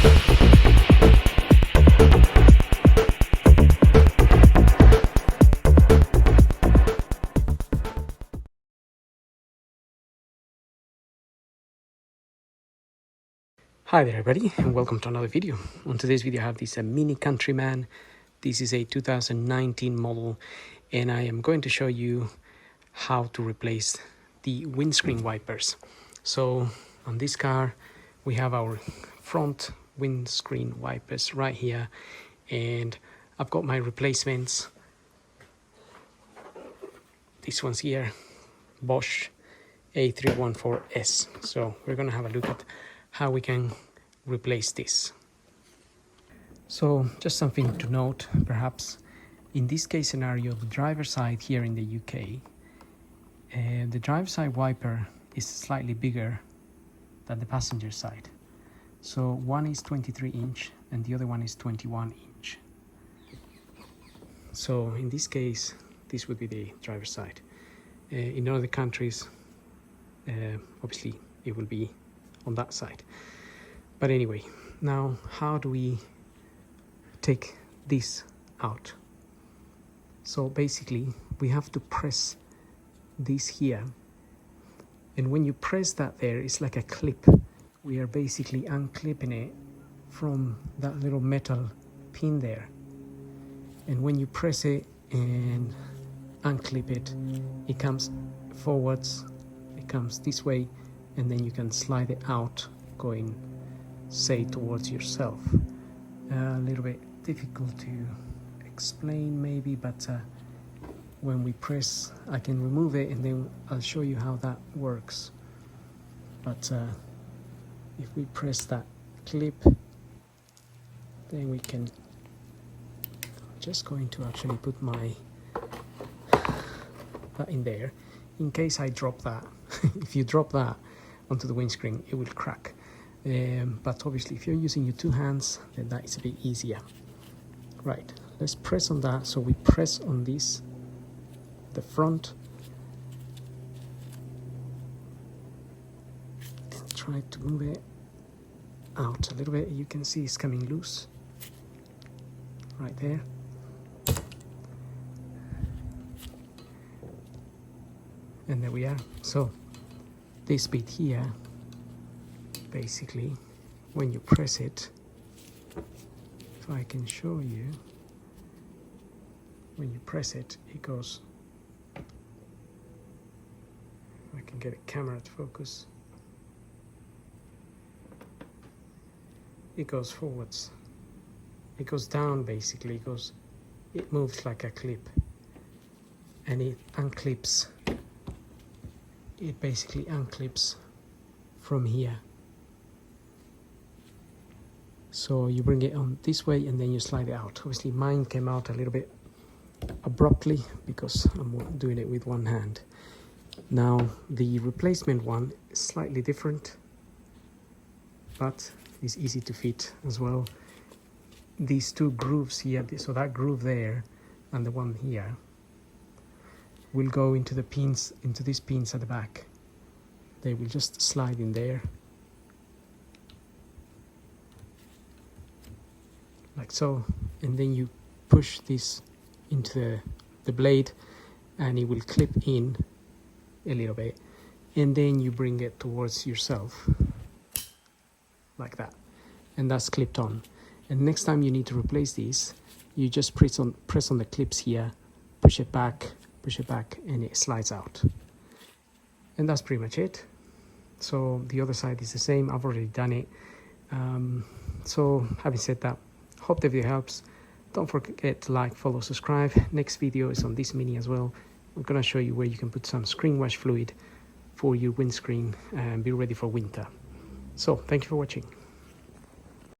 Hi there everybody, and welcome to another video. On today's video I have this Mini Countryman. This is a 2019 model, and I am going to show you how to replace the windscreen wipers. So on this car we have our front windscreen wipers right here, and I've got my replacements. This one's here, Bosch A314S. So we're going to have a look at how we can replace this. So just something to note, perhaps, in this case scenario, the driver's side here in the UK, the driver's side wiper is slightly bigger than the passenger side. So one is 23 inch and the other one is 21 inch. So in this case, this would be the driver's side. In other countries, obviously it will be on that side. But anyway, now how do we take this out? So basically we have to press this here, and when you press that there, it's like a clip. We are basically unclipping it from that little metal pin there, and when you press it and unclip it, it comes forwards, it comes this way, and then you can slide it out going, say, towards yourself. A little bit difficult to explain maybe, but when we press, I can remove it and then I'll show you how that works. But if we press that clip, then we can, I'm just going to actually put that in there in case I drop that. If you drop that onto the windscreen, it will crack. But obviously if you're using your two hands, then that is a bit easier. Right, let's press on that. So we press on this, the front, try to move it out a little bit. You can see it's coming loose right there. And there we are. So this bit here, basically, when you press it, if I can show you, when you press it, it goes, if I can get a camera to focus, it goes forwards, it goes down, basically, it moves like a clip, and it unclips, it basically unclips from here. So you bring it on this way and then you slide it out. Obviously mine came out a little bit abruptly because I'm doing it with one hand. Now the replacement one is slightly different, but it's easy to fit as well. These two grooves here, so that groove there and the one here, will go into the pins, into these pins at the back. They will just slide in there, like so, and then you push this into the blade and it will clip in a little bit, and then you bring it towards yourself like that, and that's clipped on. And next time you need to replace these, you just press on the clips here, push it back, and it slides out. And that's pretty much it. So the other side is the same. I've already done it. So having said that, hope the video helps. Don't forget to like, follow, subscribe. Next video is on this Mini as well. I'm going to show you where you can put some screen wash fluid for your windscreen and be ready for winter. So thank you for watching.